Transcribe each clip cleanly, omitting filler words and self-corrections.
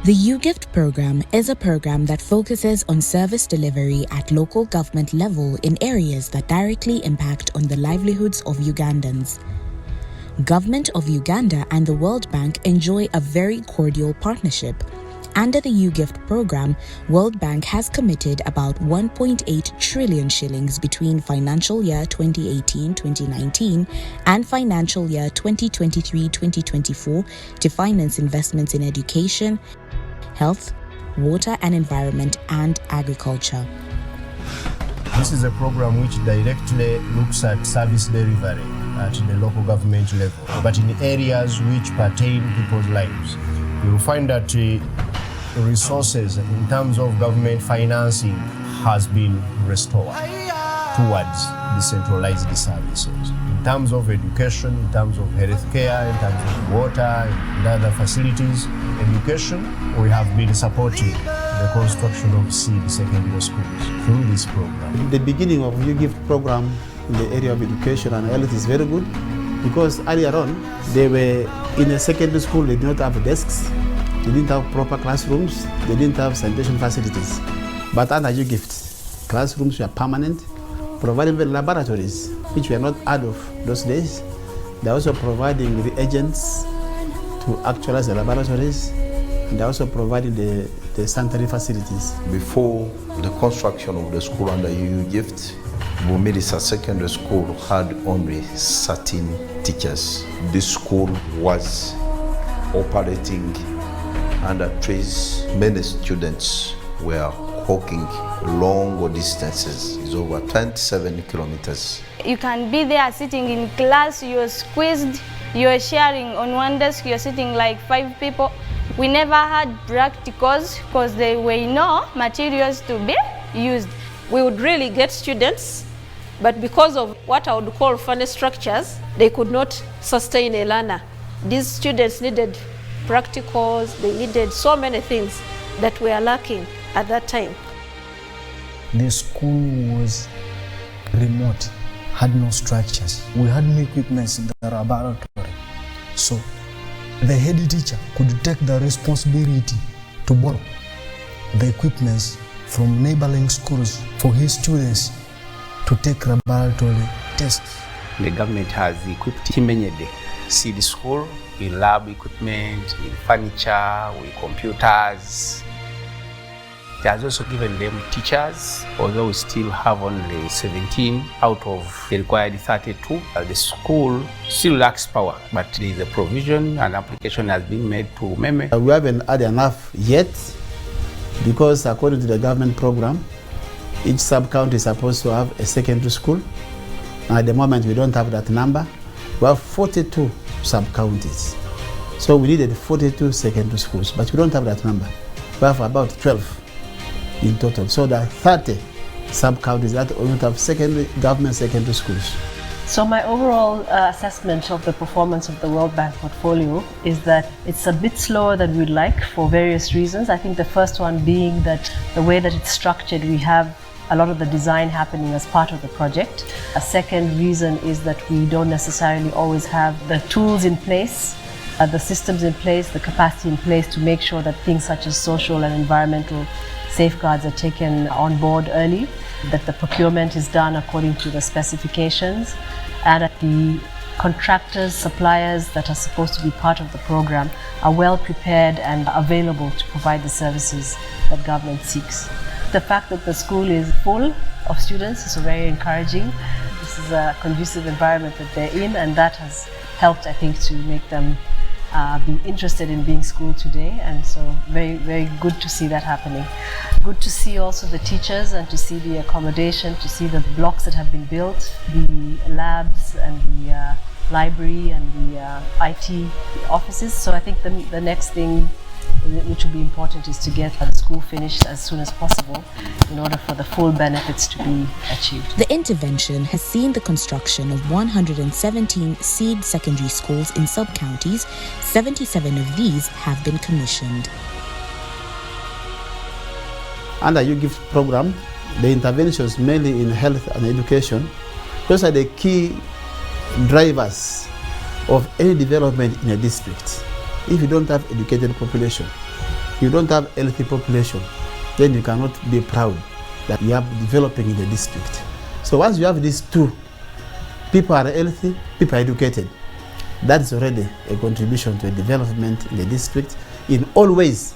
The Ugift program is a program that focuses on service delivery at local government level in areas that directly impact on the livelihoods of Ugandans. Government of Uganda and the World Bank enjoy a very cordial partnership. Under the Ugift program, World Bank has committed about 1.8 trillion shillings between financial year 2018-2019 and financial year 2023-2024 to finance investments in education, health, water and environment, and agriculture. This is a program which directly looks at service delivery at the local government level, but in areas which pertain to people's lives. You will find that resources in terms of government financing has been restored towards decentralized services. In terms of education, in terms of healthcare, in terms of water and other facilities, education, we have been supporting the construction of seed secondary schools through this program. The beginning of Ugift program in the area of education and health is very good because earlier on they were in a secondary school, they did not have desks, they didn't have proper classrooms, they didn't have sanitation facilities. But under Ugift, classrooms were permanent, providing the laboratories, which were not heard of those days. They're also providing reagents to actualize the laboratories, and they're also providing the sanitary facilities. Before the construction of the school under Ugift, Bumirisa Secondary School had only 13 teachers. This school was operating under trees. Many students were walking long distances. It's over 27 kilometers. You can be there sitting in class, you're squeezed, you're sharing on one desk, you're sitting like 5 people. We never had practicals because there were no materials to be used. We would really get students, but because of what I would call funny structures, they could not sustain a learner. These students needed practicals, they needed so many things that were lacking at that time. The school was remote, had no structures. We had no equipment in the laboratory. So the head teacher could take the responsibility to borrow the equipment from neighboring schools for his students to take laboratory tests. The government has equipped Kimenyede Seed School with lab equipment, with furniture, with computers. It has also given them teachers, although we still have only 17 out of the required 32. The school still lacks power, but there is a provision and application has been made to Meme. We haven't had enough yet because according to the government program, each sub-county is supposed to have a secondary school. And at the moment, we don't have that number. We have 42 sub-counties. So we needed 42 secondary schools, but we don't have that number. We have about 12 in total. So there are 30 sub-counties that don't have government secondary schools. So my overall assessment of the performance of the World Bank portfolio is that it's a bit slower than we'd like for various reasons. I think the first one being that the way that it's structured, we have a lot of the design happening as part of the project. A second reason is that we don't necessarily always have the tools in place, the systems in place, the capacity in place to make sure that things such as social and environmental safeguards are taken on board early, that the procurement is done according to the specifications, and that the contractors, suppliers that are supposed to be part of the program are well prepared and available to provide the services that government seeks. The fact that the school is full of students is very encouraging. This is a conducive environment that they're in, and that has helped, I think, to make them be interested in being schooled today, and so very, very good to see that happening. Good to see also the teachers and to see the accommodation, to see the blocks that have been built, the labs and the library and the IT offices. So I think the next thing which will be important is to get the school finished as soon as possible in order for the full benefits to be achieved. The intervention has seen the construction of 117 seed secondary schools in sub-counties. 77 of these have been commissioned. Under Ugift program, the interventions mainly in health and education, those are the key drivers of any development in a district. If you don't have educated population, you don't have healthy population, then you cannot be proud that you are developing in the district. So once you have these two, people are healthy, people are educated, that is already a contribution to a development in the district in all ways.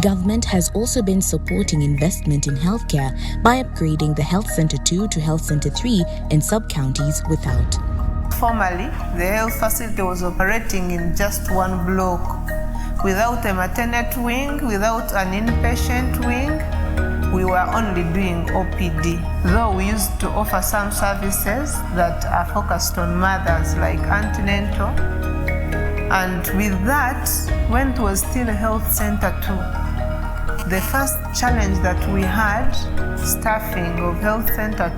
Government has also been supporting investment in healthcare by upgrading the Health Center 2 to Health Center 3 in sub-counties without. Formerly, the health facility was operating in just one block, without a maternity wing, without an inpatient wing. We were only doing OPD, though we used to offer some services that are focused on mothers like antenatal. And with that, when it was still a Health Center 2, the first challenge that we had, staffing of Health Center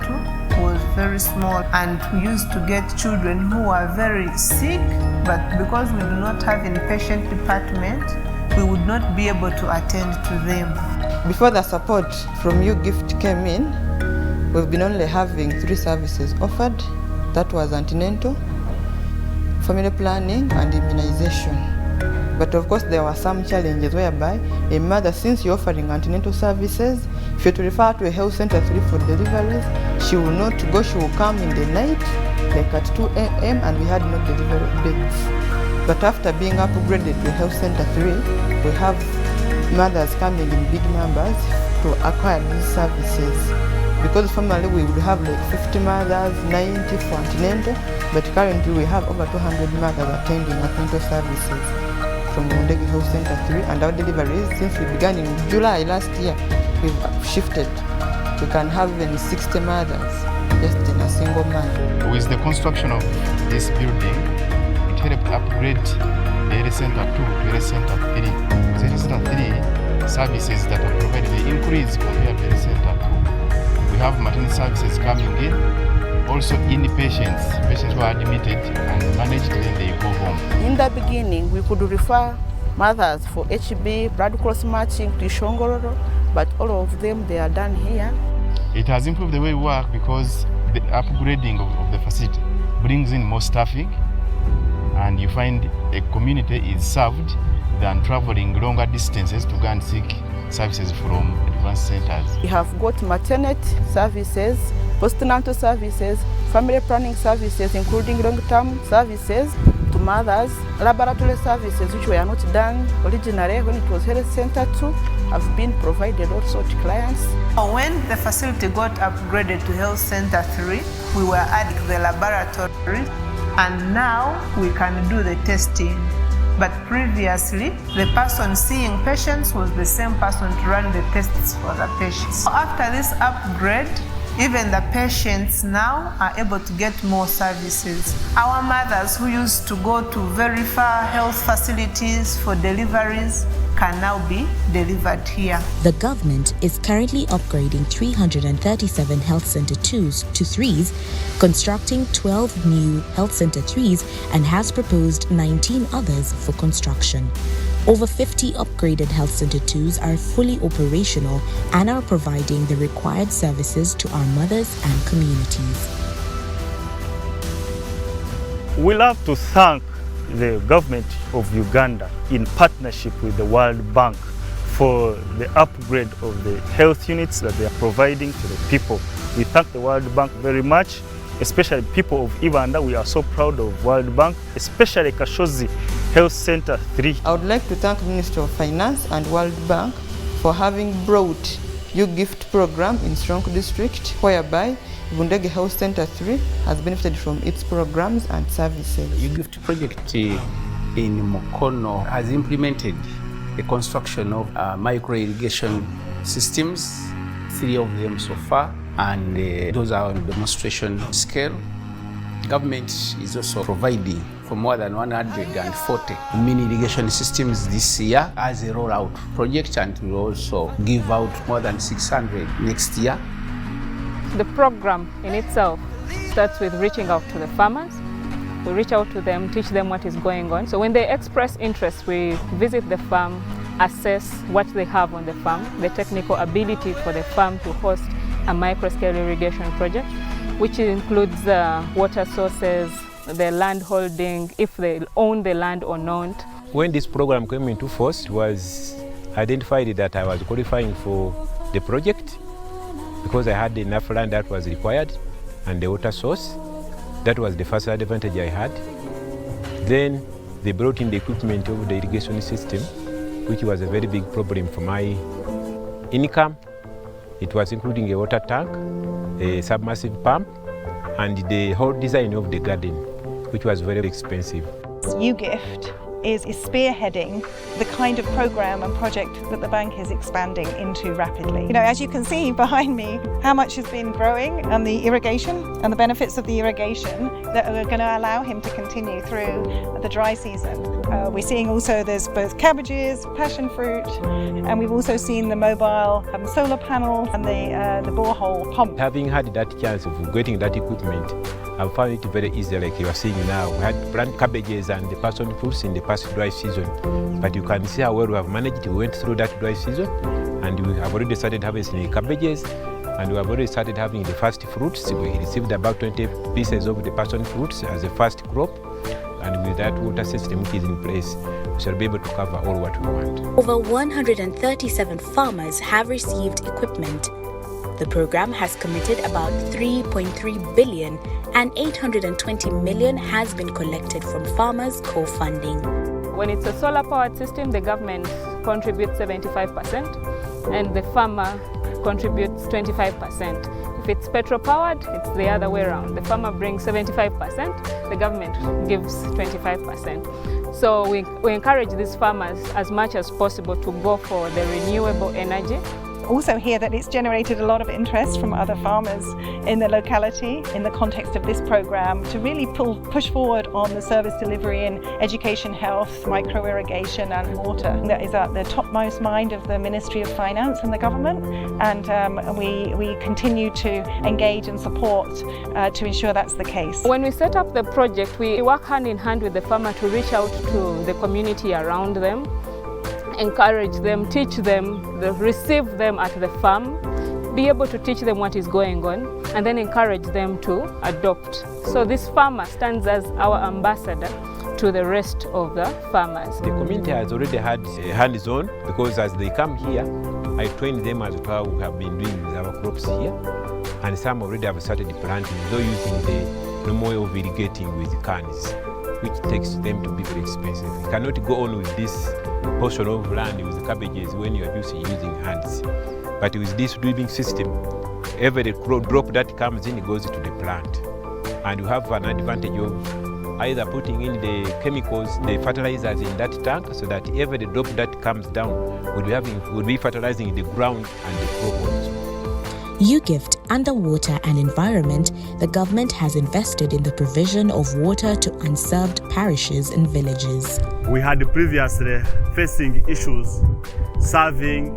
2, was very small, and we used to get children who were very sick, but because we do not have inpatient department, we would not be able to attend to them. Before the support from Ugift came in, we've been only having 3 services offered. That was antenatal, family planning, and immunization. But of course there were some challenges whereby a mother, since you're offering antenatal services, if you're to refer to a Health Center 3 for deliveries, she will not go, she will come in the night, like at 2 a.m. and we had no delivery beds. But after being upgraded to Health Center 3, we have mothers coming in big numbers to acquire these services. Because formerly we would have like 50 mothers, 90 for antenatal, but currently we have over 200 mothers attending antenatal services from Uganda Health Center 3, and our deliveries, since we began in July last year, we've shifted. We can have even 60 mothers just in a single month. With the construction of this building, it helped upgrade the Health Center 2 to Health Center 3. With Health Center 3, services that are provided, they increase compared to Health Center 2. We have maternity services coming in, also inpatients, patients who are admitted and managed, then they go home. In the beginning, we could refer mothers for HB, blood cross matching to Shongororo, but all of them, they are done here. It has improved the way we work because the upgrading of the facility brings in more staffing, and you find a community is served than traveling longer distances to go and seek services from advanced centers. We have got maternity services, postnatal services, family planning services, including long-term services to mothers, laboratory services which were not done originally when it was Health Center 2 have been provided also to clients. When the facility got upgraded to Health Center 3, we were adding the laboratory, and now we can do the testing. But previously, the person seeing patients was the same person to run the tests for the patients. After this upgrade, even the patients now are able to get more services. Our mothers who used to go to very far health facilities for deliveries can now be delivered here. The government is currently upgrading 337 Health Center 2s to 3s, constructing 12 new Health Center 3s, and has proposed 19 others for construction. Over 50 upgraded Health Center 2s are fully operational and are providing the required services to our mothers and communities. We love to thank the government of Uganda in partnership with the World Bank for the upgrade of the health units that they are providing to the people. We thank the World Bank very much, especially people of Uganda. We are so proud of World Bank, especially Kashozi Health Center 3. I would like to thank the Ministry of Finance and World Bank for having brought Ugift program in Stronko district, whereby Bundege Health Center 3 has benefited from its programs and services. Ugift project in Mukono has implemented the construction of micro irrigation systems, 3 of them so far, and those are on demonstration scale. Government is also providing for more than 140 mini irrigation systems this year as a rollout project, and will also give out more than 600 next year. The program in itself starts with reaching out to the farmers. We reach out to them, teach them what is going on. So when they express interest, we visit the farm, assess what they have on the farm, the technical ability for the farm to host a micro-scale irrigation project, which includes water sources, the land holding, if they own the land or not. When this program came into force, it was identified that I was qualifying for the project because I had enough land that was required and the water source. That was the first advantage I had. Then they brought in the equipment of the irrigation system, which was a very big problem for my income. It was including a water tank, a submersive pump, and the whole design of the garden, which was very expensive. Ugift is spearheading the kind of program and project that the bank is expanding into rapidly. You know, as you can see behind me, how much has been growing and the irrigation and the benefits of the irrigation that are going to allow him to continue through the dry season. We're seeing also there's both cabbages, passion fruit, and we've also seen the mobile solar panel and the borehole pump. Having had that chance of getting that equipment, I found it very easy, like you are seeing now. We had plant cabbages and the passion fruits in the past dry season, but you can see how well we have managed. We went through that dry season, and we have already started harvesting cabbages, and we have already started having the first fruits. We received about 20 pieces of the passion fruits as a first crop, and with that water system which is in place, we shall be able to cover all what we want. Over 137 farmers have received equipment. The program has committed about 3.3 billion and 820 million has been collected from farmers co-funding. When it's a solar-powered system, the government contributes 75% and the farmer contributes 25%. If it's petrol-powered, it's the other way around. The farmer brings 75%, the government gives 25%. So we encourage these farmers as much as possible to go for the renewable energy. Also hear that it's generated a lot of interest from other farmers in the locality in the context of this program to really push forward on the service delivery in education, health, micro-irrigation and water. That is at the topmost mind of the Ministry of Finance and the government, and we continue to engage and support to ensure that's the case. When we set up the project, we work hand in hand with the farmer to reach out to the community around them, encourage them, teach them, receive them at the farm, be able to teach them what is going on, and then encourage them to adopt. So this farmer stands as our ambassador to the rest of the farmers. The community has already had a hands-on because as they come here, I train them as to how we have been doing with our crops here, and some already have started planting, though using the normal way of irrigating with cans, which takes them to be very expensive. You cannot go on with this portion of land with cabbages when you are using hands. But with this dripping system, every drop that comes in goes to the plant. And you have an advantage of either putting in the chemicals, the fertilizers in that tank, so that every drop that comes down would be fertilizing the ground and the crop also. Ugift, Underwater and Environment, the government has invested in the provision of water to unserved parishes and villages. We had previously facing issues serving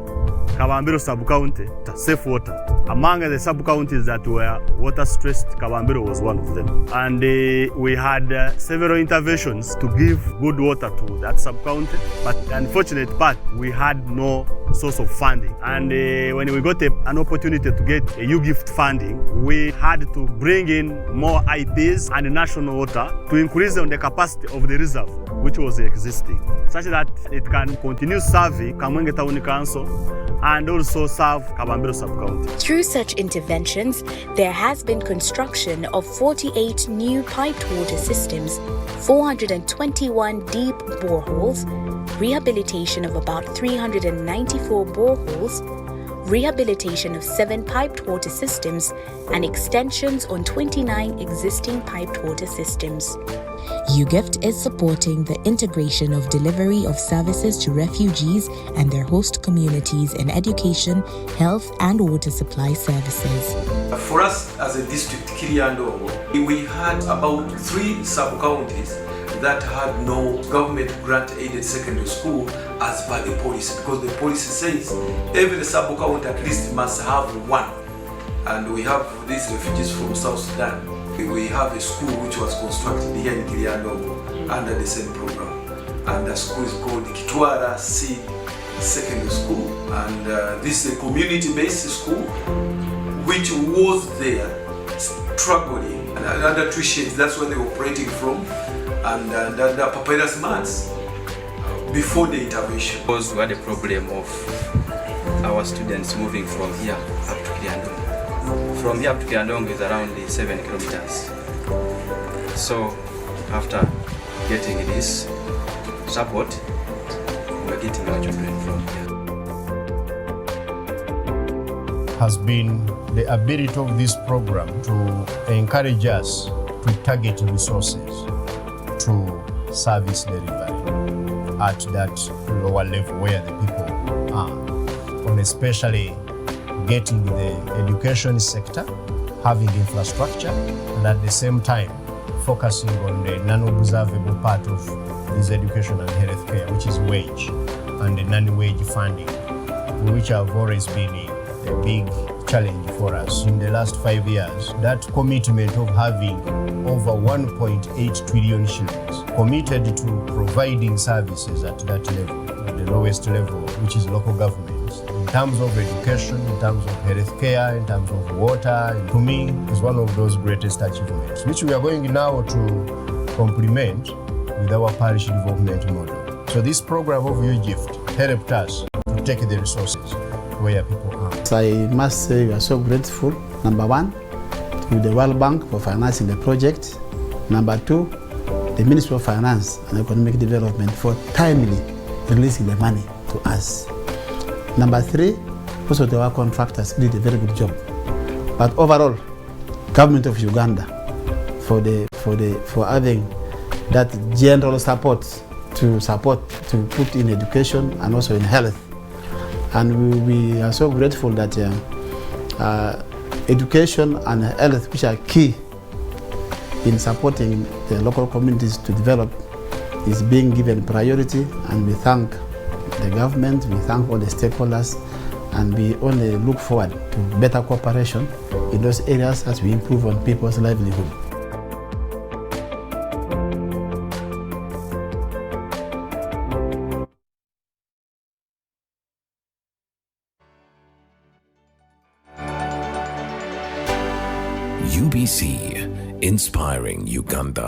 Kabambiro sub-county, safe water. Among the sub-counties that were water-stressed, Kabambiro was one of them. And we had several interventions to give good water to that sub-county. But the unfortunate part, we had no source of funding. And when we got an opportunity to get a Ugift funding, we had to bring in more IPs and national water to increase on the capacity of the reserve, which was existing, such that it can continue serving Kamwenge Town Council and also serve Kabambiro sub-county. Through such interventions, there has been construction of 48 new piped water systems, 421 deep boreholes, rehabilitation of about 394 boreholes, rehabilitation of 7 piped water systems, and extensions on 29 existing piped water systems. Ugift is supporting the integration of delivery of services to refugees and their host communities in education, health, and water supply services. For us as a district, Kiriandongo, we had about 3 sub-counties that had no government grant-aided secondary school as per the policy, because the policy says every sub-county at least must have one. And we have these refugees from South Sudan. We have a school which was constructed here in Kiriandongo under the same program. And the school is called Kitwara Seed Secondary School. And this is a community-based school which was there struggling and under tuition. That's where they were operating from. And under papyrus mats. before the intervention. Because we had a problem of our students moving from here up to Kiryandongo. From here up to Kiryandongo is around 7 kilometers. So after getting this support, we're getting our children from here. Has been the ability of this program to encourage us to target resources to service delivery at that lower level where the people are, on especially getting the education sector, having infrastructure, and at the same time focusing on the non-observable part of this education and healthcare, which is wage and the non-wage funding, which have always been a big challenge for us. In the last 5 years, that commitment of having over 1.8 trillion shillings committed to providing services at that level, at the lowest level, which is local governments, in terms of education, in terms of healthcare, in terms of water, and to me, is one of those greatest achievements, which we are going now to complement with our parish development model. So this program of Ugift helped us to take the resources where people are. So I must say we are so grateful, number one, to the World Bank for financing the project. Number two, the Ministry of Finance and Economic Development for timely releasing the money to us. Number three, also our contractors did a very good job. But overall, government of Uganda for having that general support to put in education and also in health. And we are so grateful that education and health, which are key in supporting the local communities to develop, is being given priority. And we thank the government, we thank all the stakeholders, and we only look forward to better cooperation in those areas as we improve on people's livelihood. UBC, inspiring Uganda.